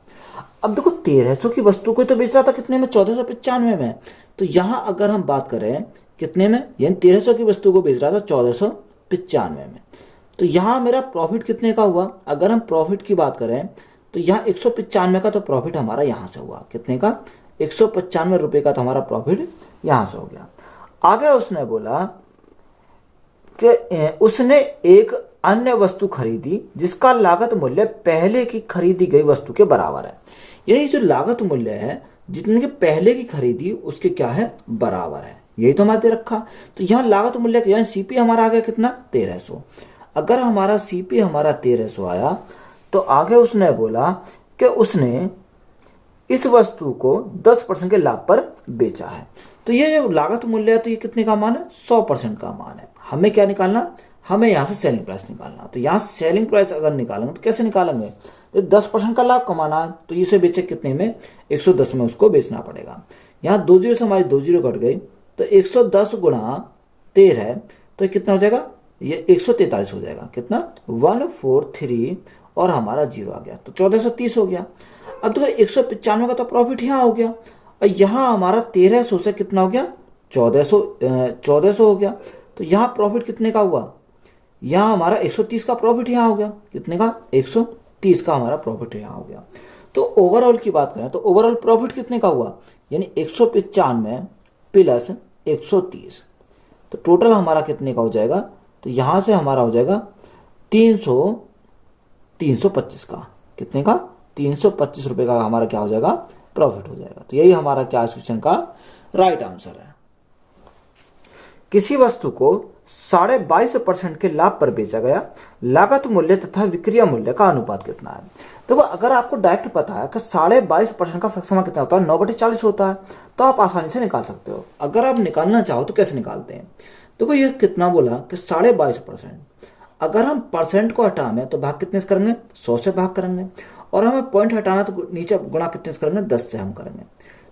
अब देखो 1300 की वस्तु को तो बेच रहा था कितने में? 1495 में। तो यहां अगर हम बात करें कितने में? यानी 1300 की वस्तु को बेच रहा था 1495 में। तो यहां मेरा प्रॉफिट कितने का हुआ? अगर हम प्रॉफिट की बात करें तो यहाँ 195 का तो प्रॉफिट हमारा यहां से हुआ। कितने का? 195 रुपए का तो हमारा प्रॉफिट यहां से हो गया। आगे उसने बोला कि उसने एक अन्य वस्तु खरीदी जिसका लागत मूल्य पहले की खरीदी गई वस्तु के बराबर है। यानी जो लागत मूल्य है जितने के पहले की खरीदी उसके क्या है? बराबर है। यही तो हमारे दे रखा। तो यहाँ लागत मूल्य यानी सीपी हमारा आ गया कितना? 1300। अगर हमारा सीपी हमारा 1300 आया तो आगे उसने बोला कि उसने इस वस्तु को 10% के लाभ पर बेचा है। तो ये जो लागत मूल्य है तो ये कितने का मान है? 100% का मान है। हमें क्या निकालना? हमें यहाँ से सेलिंग प्राइस निकालना। तो यहाँ सेलिंग प्राइस अगर निकालेंगे तो कैसे निकालेंगे? तो 10% का लाभ कमाना है तो इसे बेचे कितने में? 110 में उसको बेचना पड़ेगा। यहाँ 2 जीरो से हमारी 2 जीरो कट गई तो 110 गुणा 13 तो कितना हो जाएगा? ये 143 हो जाएगा। कितना? 143 और हमारा जीरो आ गया तो 1430 हो गया। अब देखो 195 का तो प्रॉफिट यहाँ हो गया और यहाँ हमारा 1300 से कितना हो गया? 1400 हो गया। तो यहाँ प्रॉफिट कितने का हुआ? यहाँ हमारा 130 का प्रॉफिट यहाँ हो गया। कितने का? 130 का हमारा प्रॉफिट यहाँ हो गया। तो ओवरऑल की बात करें तो ओवरऑल प्रॉफिट कितने का हुआ? यानी 195 प्लस 130 तो टोटल हमारा कितने का हो जाएगा? तो यहाँ से हमारा हो जाएगा 325 का। कितने का? 325 रुपए का हमारा क्या हो जाएगा? प्रॉफिट हो जाएगा। तो यही हमारा क्या इस क्वेश्चन का राइट आंसर है। किसी वस्तु को 22.5% के लाभ पर बेचा गया, लागत मूल्य तथा विक्रय मूल्य का अनुपात कितना है? देखो अगर आपको डायरेक्ट पता है कि 22.5% का फ्रैक्शन कितना होता है? 9/40 होता है तो आप आसानी से निकाल सकते हो। अगर आप निकालना चाहो तो कैसे निकालते हैं? देखो ये कितना बोला कि 22.5%। अगर हम परसेंट को हटाएं तो भाग कितने से करेंगे? 100 से भाग करेंगे। और हमें पॉइंट हटाना तो नीचे गुणा कितने से करेंगे? 10 से हम करेंगे।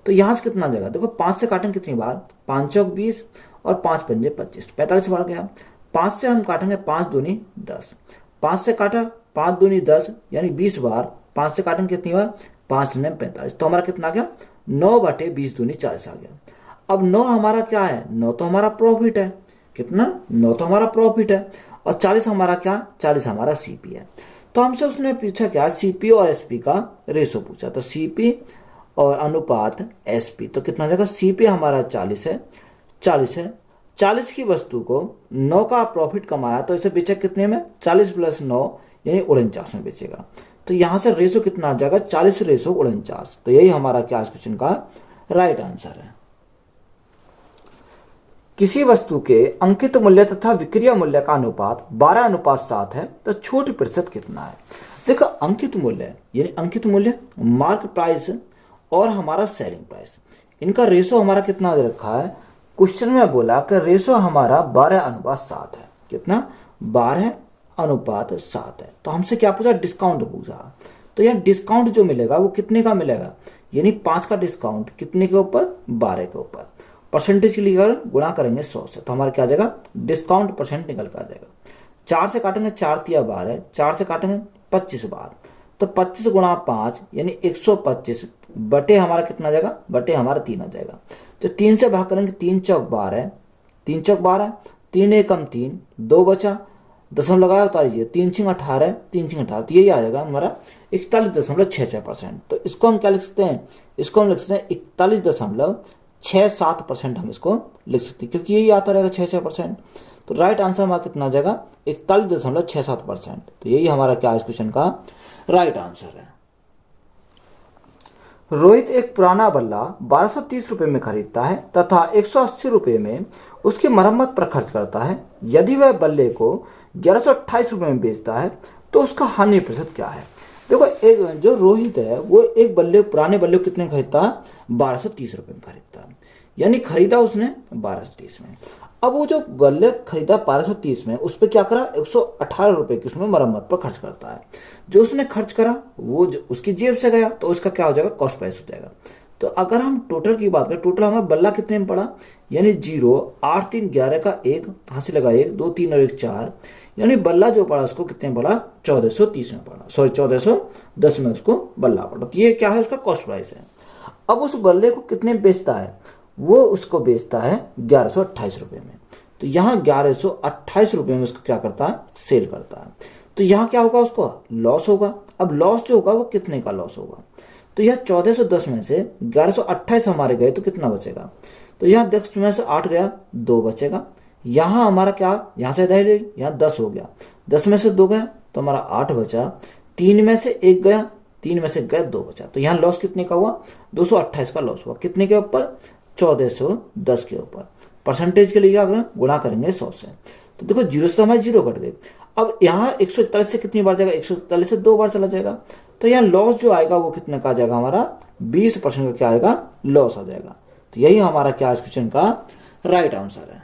तो यहाँ से कितना जाएगा? देखो 5 से काटेंगे कितनी बार? 5 चौक 20 और 5 पंजे 25, 45 बार गया। 5 से हम काटेंगे 5 दूनी 10, 5 से काटा 5 दूनी 10 यानी 20 बार। 5 से काटेंगे कितनी बार? 5 ने 45 तो हमारा कितना आ गया? 9/20 दूनी 40 आ गया। अब 9 हमारा क्या है? 9 तो हमारा प्रॉफिट है। कितना? 9 तो हमारा प्रॉफिट है और 40 हमारा क्या? 40 हमारा सीपी है। तो हमसे उसने पूछा क्या? सीपी और एसपी का रेशो पूछा। तो सीपी और अनुपात एसपी तो कितना जाएगा? सीपी हमारा 40 है, 40 है। 40 की वस्तु को 9 का प्रॉफिट कमाया तो इसे बेचा कितने में? 40 प्लस 9 यानी 49 में बेचेगा। तो यहाँ से रेशो कितना आ जाएगा? 40 रेशो 49। तो यही हमारा क्या इस क्वेश्चन का राइट आंसर है। किसी वस्तु के अंकित मूल्य तथा विक्रय मूल्य का अनुपात 12:7 है तो छूट प्रतिशत कितना है? देखो अंकित मूल्य यानी अंकित मूल्य मार्क प्राइस और हमारा सेलिंग प्राइस, इनका रेशो हमारा कितना दे रखा है? क्वेश्चन में बोला कि रेशो हमारा 12:7 है। कितना? 12:7 है। तो हमसे क्या पूछा? डिस्काउंट पूछा। तो यहाँ डिस्काउंट जो मिलेगा वो कितने का मिलेगा? यानी 5 का डिस्काउंट कितने के ऊपर? 12 के ऊपर। परसेंटेज के लिए गुणा करेंगे 100 से तो हमारा क्या आ जाएगा? डिस्काउंट परसेंट निकल कर आ जाएगा। 4 से काटेंगे 4 तिया 12, 4 से काटेंगे 25 बार तो 25 गुणा 5 यानी 125 बटे हमारा कितना आ जाएगा? बटे हमारा 3 आ जाएगा। तो 3 से भाग करेंगे 3 चौक 12, 3 चौक 12, 3 एकम 3, 2 बचा, दशम लगाया उतार लीजिए, 3 छिंग 18, 3 छिंग 18 तो यही आ जाएगा हमारा 41.66%। तो इसको हम क्या लिख सकते हैं? इसको हम लिख सकते हैं 41.67% हम इसको लिख सकते हैं क्योंकि यही आता रहेगा 66%। तो राइट आंसर हमारा कितना आ जाएगा? 41.67%। तो यही हमारा क्या इस क्वेश्चन का राइट आंसर है। रोहित एक पुराना बल्ला 1230 रुपए में खरीदता है तथा 180 रुपए में उसकी मरम्मत पर खर्च करता है। यदि वह बल्ले को 1128 रुपए में बेचता है तो उसका हानि प्रतिशत क्या है? देखो, एक जो रोहित है वो एक पुराने बल्ले को कितने में खरीदता है? 1230 रुपए में खरीदता है, यानी खरीदा उसने 1230 में। अब वो जो बल्ले खरीदा 1230 में, उस पर क्या करा? 118 रुपए की उसमें मरम्मत पर खर्च करता है। जो उसने खर्च करा वो उसकी जेब से गया, तो उसका क्या हो जाएगा? कॉस्ट प्राइस हो जाएगा। तो अगर हम टोटल की बात करें, टोटल हमें बल्ला कितने में पड़ा? यानी 0, 8, 3, 11 का 1 हासिल लगा, 1, 2, 3 और 1, 4, यानी बल्ला जो पड़ा उसको कितने में पड़ा? 1430 में पड़ा, सॉरी 1410 में उसको बल्ला पड़ा। तो ये क्या है? उसका कॉस्ट प्राइस है। अब उस बल्ले को कितने में बेचता है? वो उसको बेचता है 1128 रुपए में। तो यहाँ 1128 रुपए में उसको क्या करता है? सेल करता है। तो यहाँ क्या होगा? उसको लॉस होगा। अब लॉस जो होगा वो कितने का लॉस होगा? तो यह 1410 में से 1128 हमारे गए तो कितना बचेगा? तो यहाँ 10 में से 8 गया, 2 बचेगा। यहाँ हमारा क्या? यहाँ से यहाँ 10 हो गया, 10 में से 2 गया तो हमारा 8 बचा, 3 में से 1 गया, 3 में से गया 2 बचा। तो यहाँ लॉस कितने का हुआ? 228 का लॉस हुआ। कितने के ऊपर? 1410 के ऊपर। परसेंटेज के लिए अगर गुणा करेंगे 100 से, तो देखो 0 से हमारे 0 कट गए। अब यहाँ 141 से कितनी बार जाएगा? 141 से 2 बार चला जाएगा। तो यहाँ लॉस जो आएगा वो कितने का आ जाएगा? हमारा 20% का क्या आएगा? लॉस आ जाएगा। तो यही हमारा क्या इस क्वेश्चन का राइट आंसर है।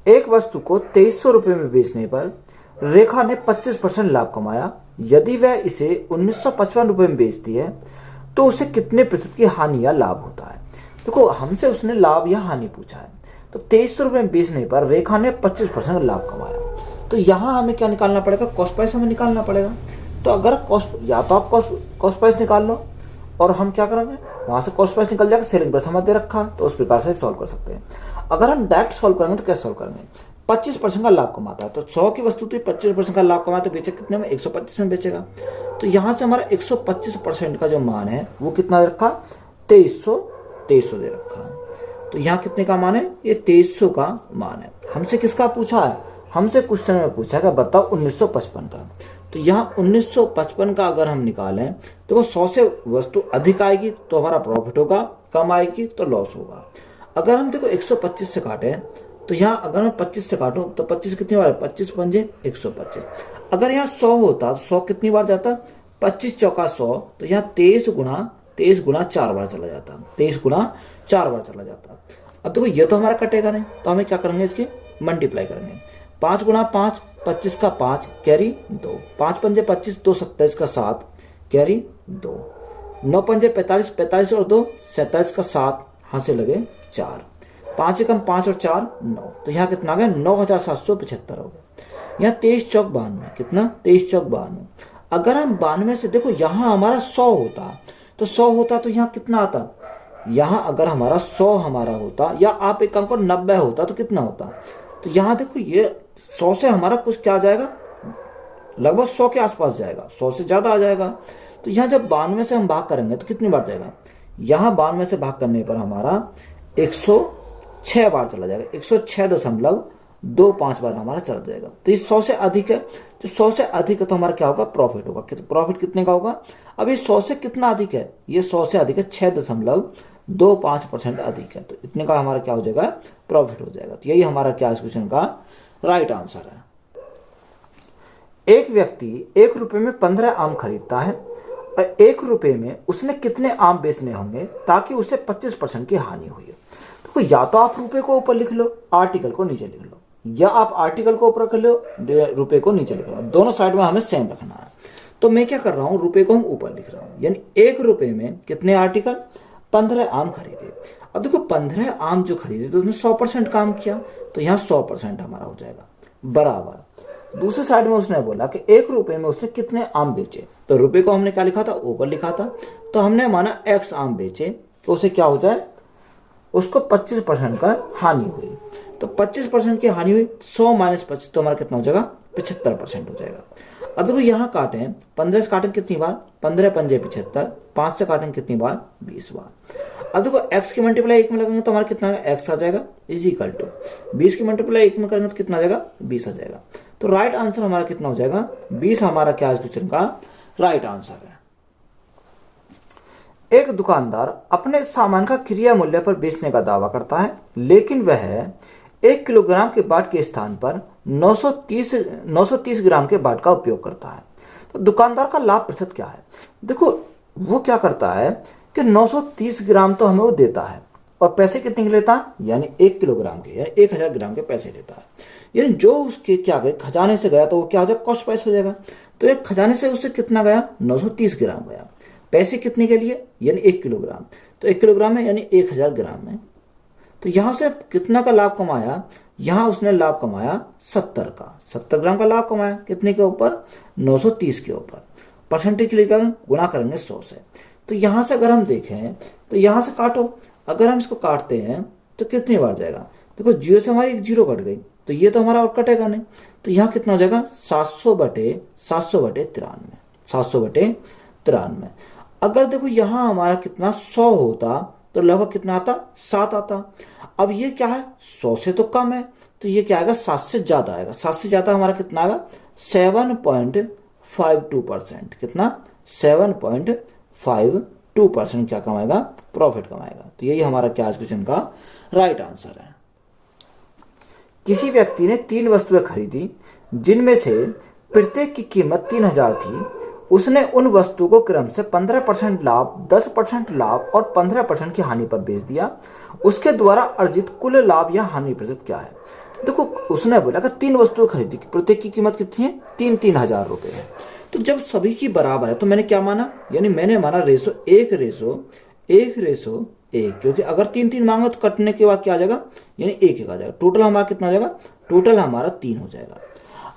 एक वस्तु को 2300 रुपए में बेचने पर रेखा ने 25% लाभ कमाया। यदि वह इसे 1955 रुपए में बेचती है तो उसे कितने प्रतिशत की हानि या लाभ होता है? देखो, हमसे उसने लाभ या हानि पूछा है। तो 2300 रुपए में बेचने पर रेखा ने 25% लाभ कमाया। तो यहाँ हमें क्या निकालना पड़ेगा? कॉस्ट प्राइस हमें निकालना पड़ेगा। तो अगर कॉस्ट, या तो आप कॉस्ट प्राइस निकाल लो और हम क्या करेंगे, वहां से कॉस्ट प्राइस निकल जाएगा, सेलिंग प्राइस हमें दे रखा, तो उस प्रकार से सॉल्व कर सकते हैं। अगर हम डायरेक्ट सॉल्व करेंगे तो कैसे सॉल्व करेंगे? 25% का लाभ कमाता है, तो 100 की वस्तु तो 25% का लाभ कमाया, तो बेचे कितने में? 125 में बेचेगा। तो यहाँ से हमारा 125% का जो मान है वो कितना रखा? 2300 दे रखा है। तो यहाँ कितने का मान है? ये 2300 का मान है। हमसे किसका पूछा है? हमसे क्वेश्चन में पूछा है बताओ 1955 का। तो यहाँ 1955 का अगर हम निकालें, देखो 100 से वस्तु अधिक आएगी तो हमारा प्रॉफिट होगा, कम आएगी तो लॉस होगा। अगर हम देखो 125 से काटें, तो यहाँ अगर मैं 25 से काटूं तो 25 कितनी बार? 25 पंजे 125। अगर यहाँ 100 होता तो 100 कितनी बार जाता? 25 चौका 100, तो यहाँ 23 गुना 4 बार चला जाता, 23 गुना 4 बार चला जाता। अब देखो ये तो हमारा कटेगा नहीं, तो हमें क्या करेंगे? इसकी मल्टीप्लाई करेंगे। 5 गुना 5, 25 का 5 कैरी 2, 5 पंजे 25, 2 27 का 7 कैरी 2, 9 पंजे 45, 45 और 2 47 का 7 हाथ से लगे 4, 5 एकम 5 और 4 9। तो यहाँ कितना आ गया? 9775 हो गया। यहाँ 23 चौक 92, कितना? 23 चौक 92। अगर हम 92 से, देखो यहाँ हमारा 100 होता, तो 100 होता तो यहाँ कितना आता? यहाँ अगर हमारा 100 हमारा होता, या आप एक काम को 90 होता तो कितना होता? तो यहाँ देखो ये 100 से हमारा कुछ क्या आ जाएगा? लगभग 100 के आसपास जाएगा, 100 से ज्यादा आ जाएगा। तो यहाँ जब 92 से हम भाग करेंगे तो कितनी बार जाएगा? यहाँ 92 से भाग करने पर हमारा 106 बार चला जाएगा, 106.25 बार हमारा चला जाएगा। तो ये 100 से अधिक है। जो 100 से अधिक है तो हमारा क्या होगा? प्रॉफिट होगा। प्रॉफिट कितने का होगा? अब ये 100 से कितना अधिक है? ये 100 से अधिक है, 6.25% अधिक है। तो इतने का हमारा क्या हो जाएगा? प्रॉफिट हो जाएगा। तो यही हमारा क्या इस क्वेश्चन का राइट आंसर है। एक व्यक्ति 1 रुपए में 15 आम खरीदता है और 1 रुपए में उसने कितने आम बेचने होंगे ताकि उसे 25% की हानि हुई है? तो या तो आप रुपए को ऊपर लिख लो, आर्टिकल को नीचे लिख लो, या आप आर्टिकल को ऊपर कर लो, रुपए को नीचे लिख लो। दोनों साइड में हमें सेम रखना है। तो मैं क्या कर रहा हूं? रुपए को हम ऊपर लिख रहा हूं, यानी 1 रुपए में कितने आर्टिकल? 15 आम खरीदे। अब देखो 15 आम जो खरीदे तो उसने 100% काम किया, तो यहाँ 100% हमारा हो जाएगा बराबर। दूसरे साइड में उसने बोला कि 1 रुपए में उसने कितने आम बेचे, तो रुपए को हमने क्या लिखा था? ऊपर लिखा था। तो हमने माना x आम बेचे तो उसे क्या हो जाए? उसको 25% का हानि हुई। तो 25% की हानि हुई, 100 माइनस 25 तो हमारा कितना हो जाएगा? 75% हो जाएगा। अब देखो यहाँ काटे, 15 से काटे कितनी बार? 15 पंजे 75, 5 से काटेंगे कितनी बार? 20 बार। अब देखो x की मल्टीप्लाई 1 में लगेंगे तो हमारा कितना x आ जाएगा इज इक्वल टू 20 की मल्टीप्लाई 1 में करेंगे तो कितना आ जाएगा? 20 आ जाएगा। तो राइट आंसर हमारा कितना हो जाएगा? 20 हमारा क्या इस क्वेश्चन का राइट आंसर है। एक दुकानदार अपने सामान का क्रिया मूल्य पर बेचने का दावा करता है, लेकिन वह 1 किलोग्राम के बाट के स्थान पर 930 ग्राम के बाट का उपयोग करता है। तो दुकानदार का लाभ प्रतिशत क्या है? देखो, वो क्या करता है कि 930 ग्राम तो हमें वो देता है, और पैसे कितने के लेता है? यानी 1 किलोग्राम के, यानी 1000 ग्राम के पैसे लेता है। यानी जो उसके क्या गए खजाने से गया, तो वो क्या हो जाएगा? कॉस्ट प्राइस हो जाएगा। तो एक खजाने से उससे कितना गया? 930 ग्राम गया। पैसे कितने के लिए? यानी 1 किलोग्राम। तो 1 किलोग्राम है यानी 1000 ग्राम है। तो यहां से कितना का लाभ कमाया? यहां उसने लाभ कमाया 70 का, 70 ग्राम का लाभ कमाया। कितने के ऊपर? 930 के ऊपर। परसेंटेज लेकर गुणा करेंगे 100 से। तो यहां से अगर हम देखें तो यहां से काटो, अगर हम इसको काटते हैं तो कितनी बार जाएगा? देखो, जीरो से हमारी एक जीरो कट गई, तो ये तो हमारा और कटेगा नहीं। तो यहाँ कितना हो जाएगा? 700 बटे 93। 700 बटे 93। अगर देखो यहाँ हमारा कितना 100 होता तो लगभग कितना आता? 7 आता। अब ये क्या है? 100 से तो कम है, तो ये क्या आएगा? 7 से ज्यादा आएगा। 7 से ज्यादा हमारा कितना आएगा? 7.52%। कितना? 7.52% क्या कमाएगा? प्रॉफिट कमाएगा। तो यही हमारा क्या क्वेश्चन का राइट आंसर है। किसी व्यक्ति ने 3 वस्तुएं खरीदी, जिनमें से प्रत्येक की कीमत 3000 थी। उसने उन वस्तुओं को क्रम से 15% लाभ, 10% लाभ और 15% की हानि पर बेच दिया। उसके द्वारा अर्जित कुल लाभ या हानि प्रतिशत क्या है? देखो, उसने बोला कि 3 वस्तुएं खरीदी, प्रत्येक की कीमत कितनी है? 3,000 रुपए है। तो जब सभी की बराबर है तो मैंने क्या माना? यानी मैंने माना रेशो 1:1, क्योंकि अगर 3 मांगा तो कटने के बाद क्या आ जाएगा? यानी 1 आ जाएगा। टोटल हमारा कितना हो जाएगा? टोटल हमारा 3 हो जाएगा।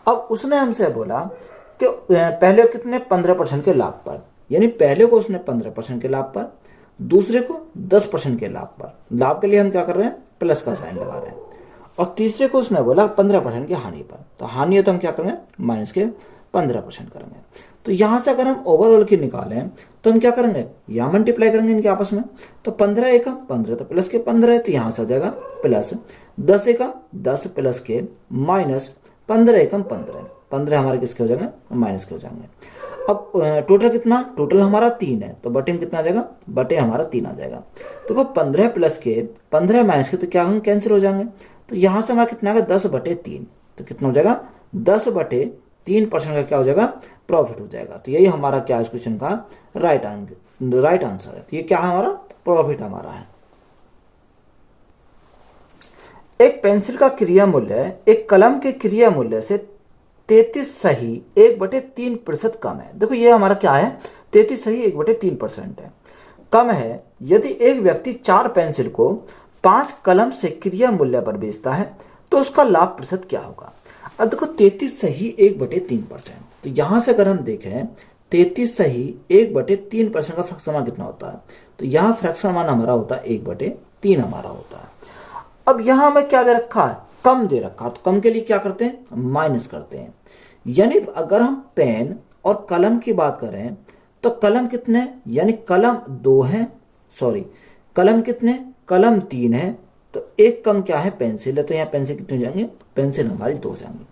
अब उसने हमसे बोला कि पहले कितने? 15% के लाभ पर, यानी पहले को उसने 15% के लाभ पर, दूसरे को 10% के लाभ पर। लाभ के लिए हम क्या कर रहे हैं? प्लस का साइन लगा रहे हैं। और तीसरे को उसने बोला 15% की हानि पर, तो हानि है तो हम क्या करेंगे? माइनस के 15% करेंगे। तो यहां से अगर हम ओवरऑल की निकालें तो हम क्या करेंगे? यहाँ मल्टीप्लाई करेंगे इनके आपस में। तो 15 एकम 15, तो प्लस के 15 है, तो यहां से आ जाएगा प्लस 10 एकम 10 प्लस के माइनस 15 एकम 15। 15 हमारे किसके हो जाएंगे? माइनस के हो जाएंगे। अब टोटल कितना? टोटल हमारा 3 है, तो बटे में कितना आ जाएगा? बटे हमारा 3 आ जाएगा। देखो, 15 प्लस के 15 माइनस के, तो क्या हम कैंसिल हो जाएंगे। तो यहां से हमारा कितना आएगा? 10/3। तो कितना हो जाएगा? 10/3% का क्या हो जाएगा? प्रॉफिट हो जाएगा। तो यही हमारा क्या इस क्वेश्चन का राइट आंसर है। तो ये क्या है? हमारा प्रॉफिट हमारा है। एक पेंसिल का क्रिया मूल्य एक कलम के क्रिया मूल्य से 33 सही 1/3% कम है। देखो, ये हमारा क्या है? 33 सही 1/3% है, कम है यदि एक व्यक्ति 4 पेंसिल को 5 कलम से क्रिया मूल्य पर बेचता है, तो उसका लाभ प्रतिशत क्या होगा? अब देखो, 33 सही 1/3%। तो यहां से अगर हम देखें 33 सही 1/3% का फ्रैक्शन मान कितना होता है? तो यहाँ फ्रैक्शन मान हमारा होता है 1/3 हमारा होता है। अब यहां हमें क्या दे रखा है? कम दे रखा है। तो कम के लिए क्या करते हैं? माइनस करते हैं। यानी अगर हम पेन और कलम की बात करें तो कलम कितने? यानी कलम 2 है, सॉरी कलम कितने? कलम 3 है। तो एक कम क्या है? पेंसिल है। तो यहाँ पेंसिल कितने हो जाएंगे? पेंसिल हमारी 2 जाएंगी।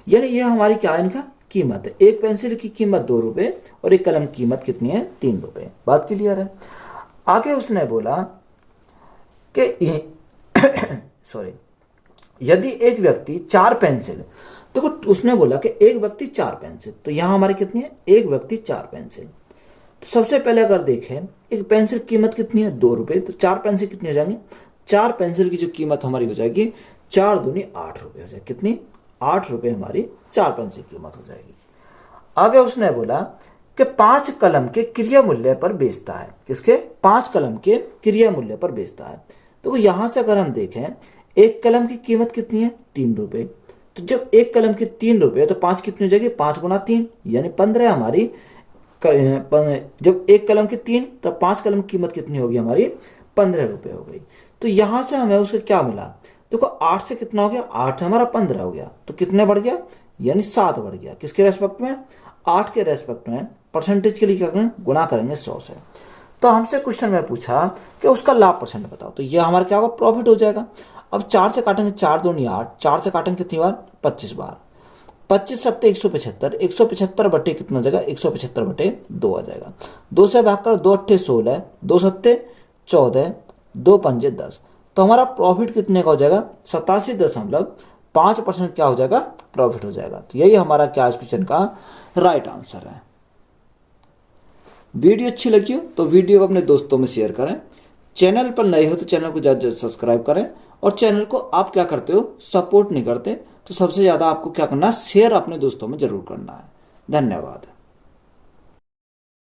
यानी ये हमारी क्या है? इनका कीमत है। एक पेंसिल की कीमत 2 रुपए और एक कलम की कीमत कितनी है? 3 रुपए। बात क्लियर है। आगे उसने बोला कि सॉरी, यदि एक व्यक्ति 4 पेंसिल, देखो उसने बोला कि एक व्यक्ति 4 पेंसिल, तो यहां हमारी कितनी है? एक व्यक्ति 4 पेंसिल। तो सबसे पहले अगर देखें एक पेंसिल कीमत कितनी है? 2 रुपए। तो 4 पेंसिल कितनी हो जाएंगी? 4 पेंसिल की जो कीमत हमारी हो जाएगी 4 दूनी 8 रुपए हो जाएगी। कितनी? 8 रुपए हमारी 4 पेंसिल की कीमत हो जाएगी। आगे उसने बोला कि 5 कलम के क्रिया मूल्य पर बेचता है। किसके? 5 कलम के क्रिया मूल्य पर बेचता है। तो यहां से अगर हम देखें एक कलम की कीमत कितनी है? 3 रुपए। तो जब एक कलम की 3 रुपए तो 5 कितनी हो जाएगी? 5 गुना 3 यानी 15 हमारी। जब एक कलम की 3 तो 5 कलम की कीमत कितनी होगी? हमारी 15 रुपए हो गई। तो यहां से हमें उसका क्या मिला? देखो, 8 से कितना हो गया? 8 से हमारा 15 हो गया। तो कितने बढ़ गया? यानी 7 बढ़ गया। किसके रेस्पेक्ट में? 8 के रेस्पेक्ट में। परसेंटेज के लिए क्या करेंगे? गुणा करेंगे 100 से। तो हमसे क्वेश्चन में पूछा कि उसका लाभ परसेंट बताओ। तो ये हमारा क्या होगा? प्रॉफिट हो जाएगा। अब 4 से काटेंगे 4 दूनी 8, 4 से काटेंगे कितनी बार? 25 बार। 25 सत्ते 175, 175 बटे कितना हो जाएगा, 175 बटे 2 आ जाएगा। 2 से भाग कर 2 अट्ठे 16, 2 सत्ते 14, 2 पंजे 10। तो हमारा प्रॉफिट कितने का हो जाएगा, 87.5% क्या हो जाएगा, प्रॉफिट हो जाएगा। तो यही हमारा क्या इस क्वेश्चन का राइट आंसर है। वीडियो अच्छी लगी हो तो वीडियो को अपने दोस्तों में शेयर करें, चैनल पर नए हो तो चैनल को ज़्यादा सब्सक्राइब करें, और चैनल को आप क्या करते हो, सपोर्ट नहीं करते, तो सबसे ज़्यादा आपको क्या करना है, शेयर अपने दोस्तों में जरूर करना है। धन्यवाद।